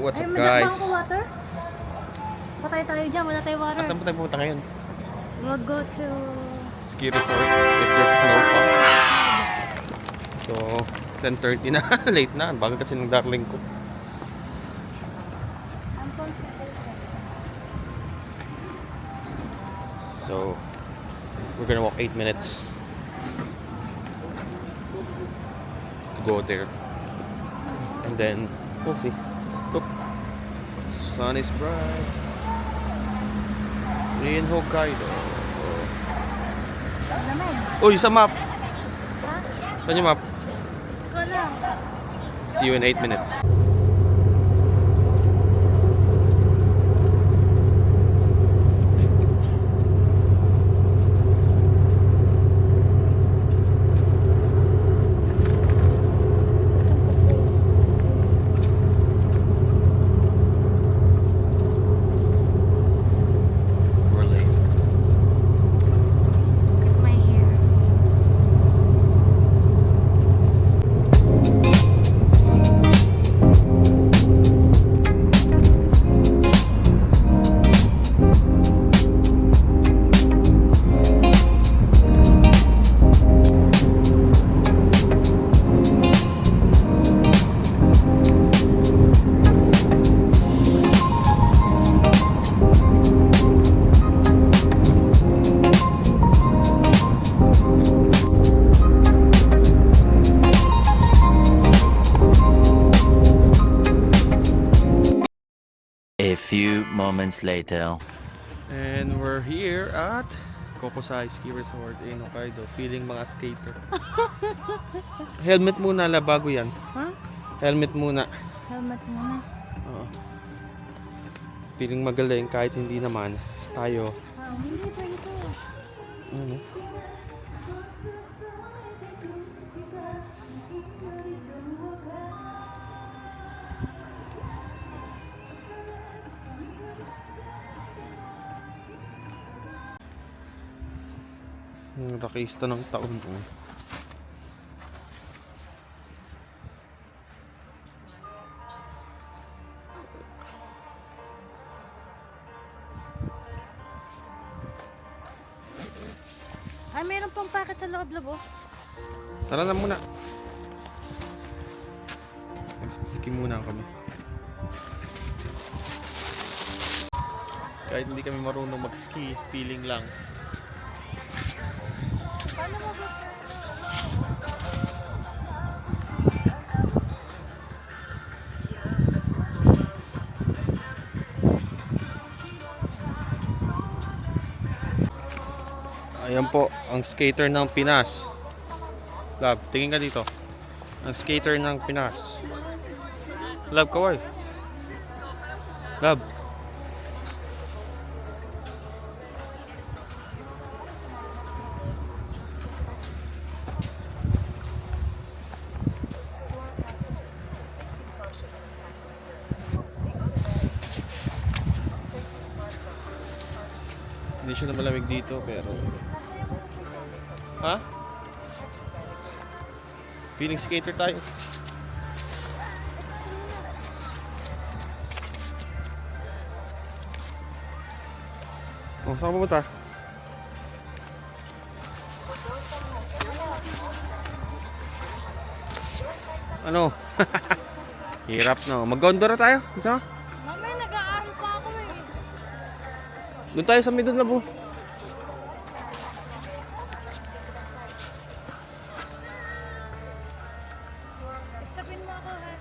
what's up Ay, guys? madakbang ko water? Patay tayo dyan, wala tayo water. Saan po tayo pupunta ngayon? We'll go to... Ski resort if there's snow pa. So, 10:30 na. Late na. Bago kasi ng darling ko. So, we're gonna walk 8 minutes to go there. And then, we'll see. Look, sun is bright. In Hokkaido. Lamay. Uy, sa map! Ha? Saan yung map? Ikaw lang. See you in 8 minutes. We're late. Look at my hair. A few moments later. And we're here at Kokusai Ski Resort in Hokkaido. Feeling mga skater. Helmet muna la bago yan. Ha? Helmet muna. Helmet muna. Oo. Feeling magaling kahit hindi naman. Tayo. Wow, hindi pa ito. Ano? Yung rakista ng taon po. Ay, meron pang packet sa loob-loob, oh. Tara na muna. Mag-ski muna kami. Kahit hindi kami marunong mag-ski, feeling lang. Paano mo ba? Ayan po, ang skater ng Pinas. Love, tingin ka dito. Ang skater ng Pinas. Love, kaway. Love. Hindi siya na malamig dito pero ha? Feeling skater tayo. Oh, saan ka pumunta? Ano? Hirap no. Mag-gondola tayo. Isa? Mamaya, nag-aaral pa ako, eh. Doon tayo sa Midon Labo. Stopin mo ako, ha?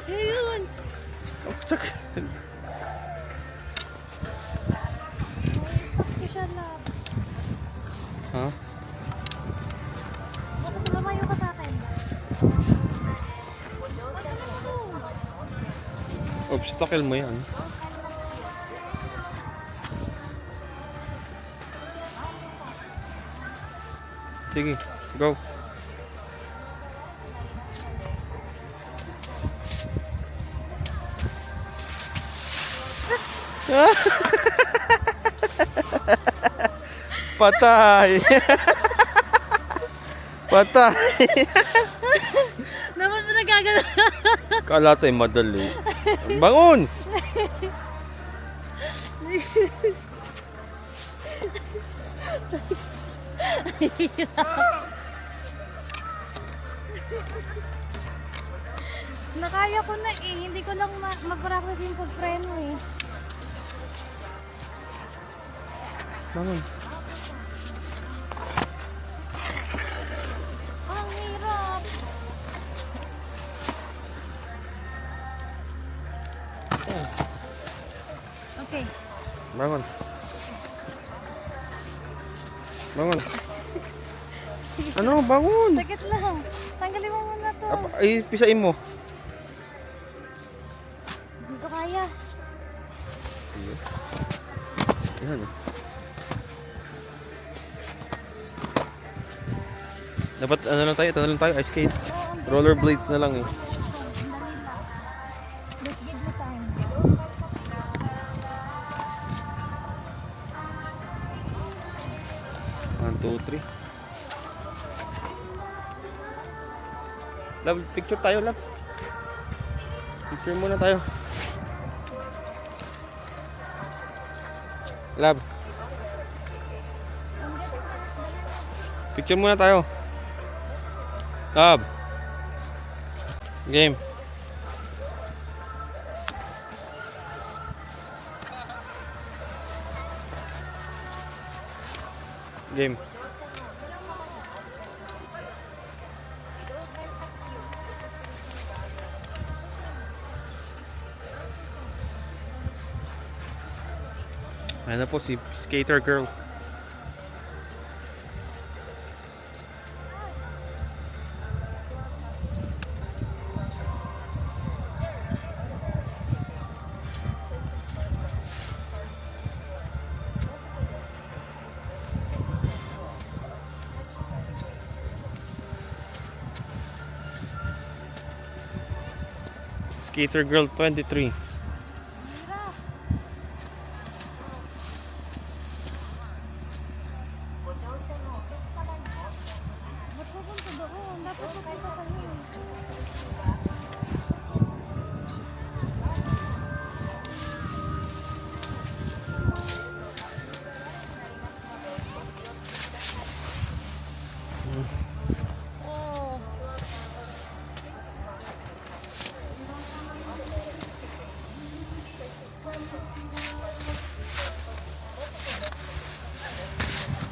Ayun! Oh, tsak. Stop ko siya, love. Ha? Tapos lumayo ka sa akin. Obstacle mo yan. Sige, go. Patay. Patay. Dapat mo nagagano. Kala tayo madali. Bangon! Nakaya ko na eh. Hindi ko lang mag-practice yung pag-preno eh. Bangon. Ang hirap. Okay. Bangon. Bangon. Ano? Bangon! Sakit lang. Tanggalin mo muna to. Ay, pisain mo. Hindi ko kaya. Yan. Dapat ano lang tayo, ito na lang tayo, ice skate. Rollerblades na lang eh. Let's give me time. 1, 2, 3. Love, picture tayo, love. Picture muna tayo. Love. Picture muna tayo. Love. Game. Game. Ayan na po si Skater Girl. Skater Girl 23. Ba't pupunta doon? Dapat pupunta kami. Oh.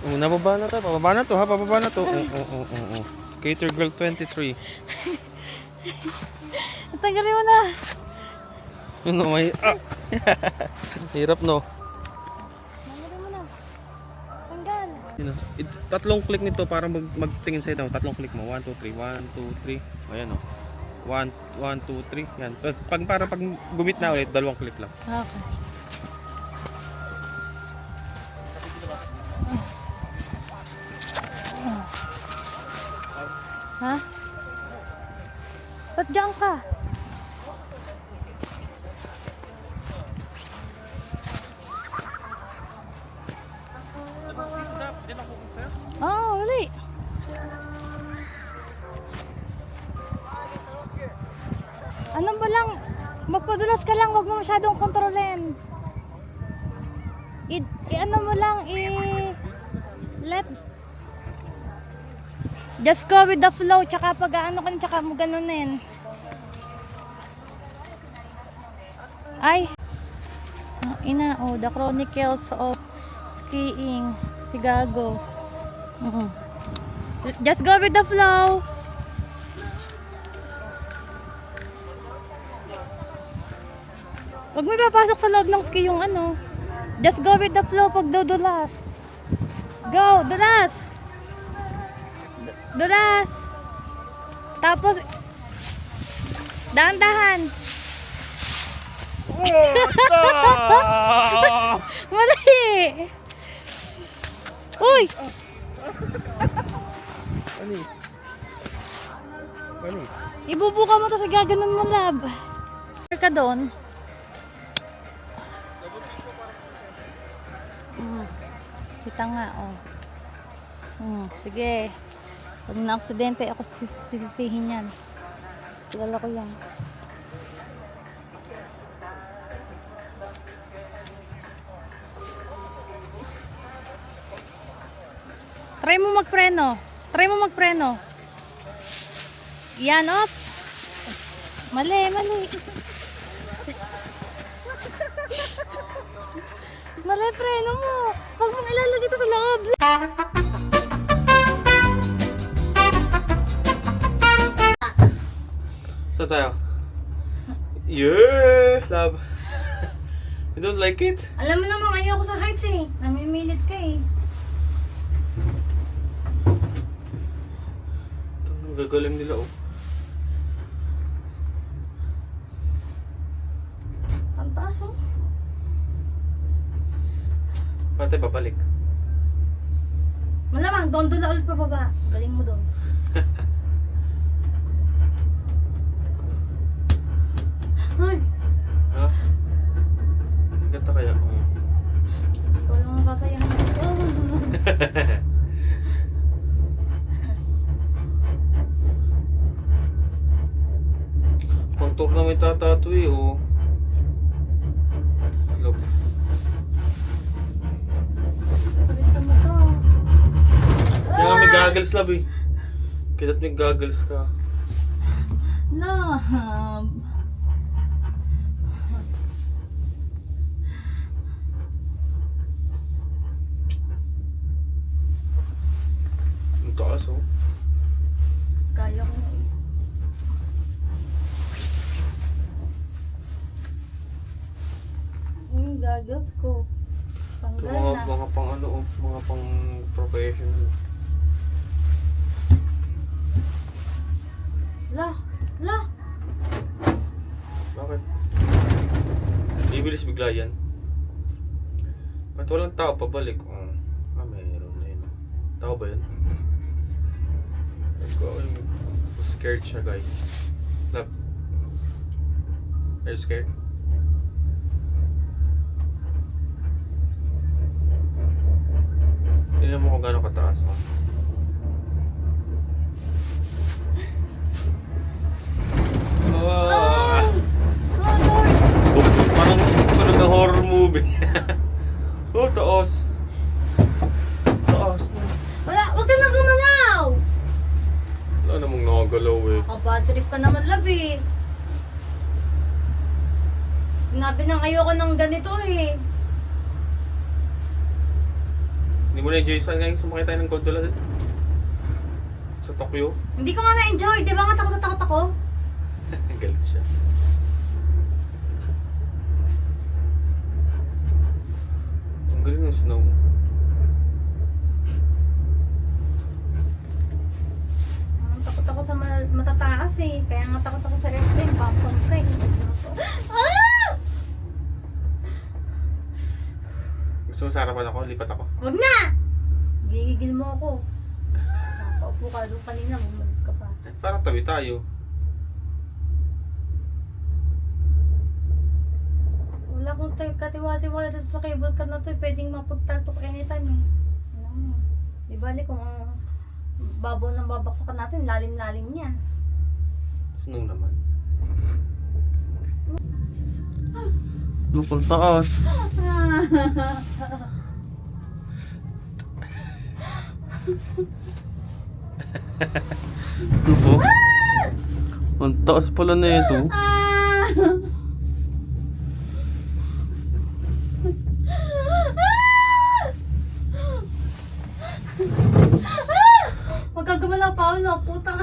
Oh, nababa na to. Pababa na to ha. Pababa na to. Oh. Skater Girl 23. Tanggalin mo na. Ano may... Ah! Hirap no. Tanggalin mo na. Tanggal. Yun, tatlong click nito para magtingin sa'yo. Tatlong click mo. 1, 2, 3. 1, 2, 3. Ayan o. 1, 2, 3. Yan. Pag gumit na ulit, dalawang click lang. Okay. Ha? Ba't diyan ka? Oo, uli. Ano ba lang, magpadulas ka lang, wag mo masyadong kontrolin. Ano mo lang, just go with the flow, tsaka pag ano ka, tsaka mo ganunin. Ay, The Chronicles of Skiing, si Gago. Just go with the flow. Huwag mo ipapasok sa loob ng ski yung ano. Just go with the flow pag dudulas. Go, dulas! Dulas! Tapos, dahan-dahan. Mali! Uy! Ano? Ibubuka mo to sa gaganon mo, lab. Ka doon. Si Tanga, oh. Sige. Pag na-aksidente, ako sisisihin yan. Kilala ko yan. Try mo magpreno. Try mo magpreno. Yan, op. Mali, mali. Mali, preno mo. Huwag mong ilalagay ito sa loob. Saan tayo? Yeah, love. You don't like it? Alam mo naman, ayoko sa heights eh. Namimilit ka eh. Ito, ang gagaling nila, oh. Ang taas oh. Paano tayo babalik? Malamang, gondola ulit pa baba. Galing mo doon. Ay! Ha? Ang ganda kaya? Oh. Ikaw lang ang kasayahan ko. Contour na may tatatoy, oh. Look. Sakit mo to. Kaya nga may goggles, love, eh. Kailangan may goggles ka. Love. Ang taas, oh. Kaya ko na isa. Gagas ko. Ito Tanggal na. mga pang ano, oh. Mga pang professional. La! La! Bakit? Bibilis bigla yan. Ba't walang tao pabalik? Mayroon na yun. Tao ba yun? Let's go. So scared siya, guys. Love. Are you scared? Tingnan mo kung gano'ng kataas. Oh. Ah! Oh, Lord! Parang na horror movie. Oh, taos. Taos. Wala! Huwag ka na gumalaw! Wala namang nakagalaw eh. Bad trip ka naman, love eh. Sinabi nang ayoko ng ganito eh. Hindi mo na-enjoy saan ngayon sumakay tayo ng gondola din? Sa Tokyo? Hindi ko nga na-enjoy. Di ba nga takot na takot ako? Galit siya. Ang galing ng snow. Takot ako sa matataas eh. Kaya nga takot ako sa airplane. Pampang ka eh. Ah! Gusto mo sa harapan ako? Lipat ako? Wag na! Gigigil mo ako. Nakaupo ka doon kanina. Bumalik ka pa. Parang tabi tayo. Wala akong katiwa-tiwala dito sa cable car na to. Pwedeng mapagtaltok anytime eh. Alam mo. Di bali kung ang babaw ng babaksakan natin, lalim-lalim niyan. Snow naman. Lupang taas. Lupo? Ang taas pala na ito. Huwag kang gumalaw, Paolo. Putang.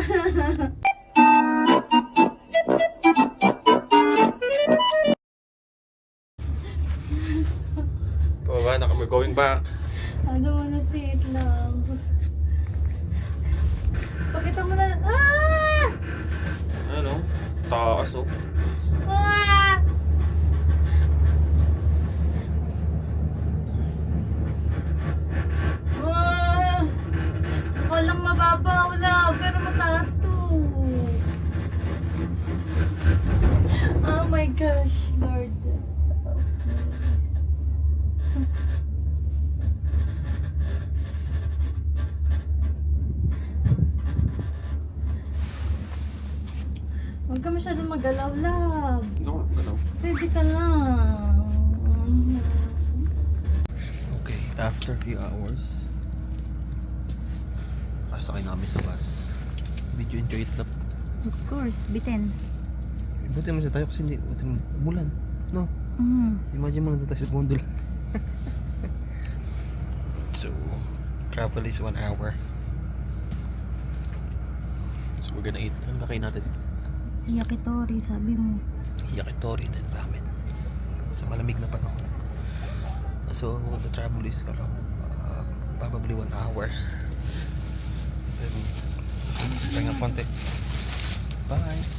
Pababa na kami, going back. I don't wanna see it, love. Pakita mo na. Ah! Ano? Taas oh. Ah! Ah! Walang mababaw, love. Pero mataas to. Oh my gosh, Lord. galaw love. No, galaw. Pwede ka lang. Okay, after a few hours, pasakay na kami sa bus. Did you enjoy it, love? Of course, bitin. Buti naman sa tayo kasi hindi umulan. No? Imagine mo nandun tayo sa gondola. So, travel is 1 hour. So, we're gonna eat. Ang laki natin. Yakitori, sabi mo. Yakitori din ramen. Sa malamig na panahon. So, the travel is around probably 1 hour. Then, pahinga konti. Bye!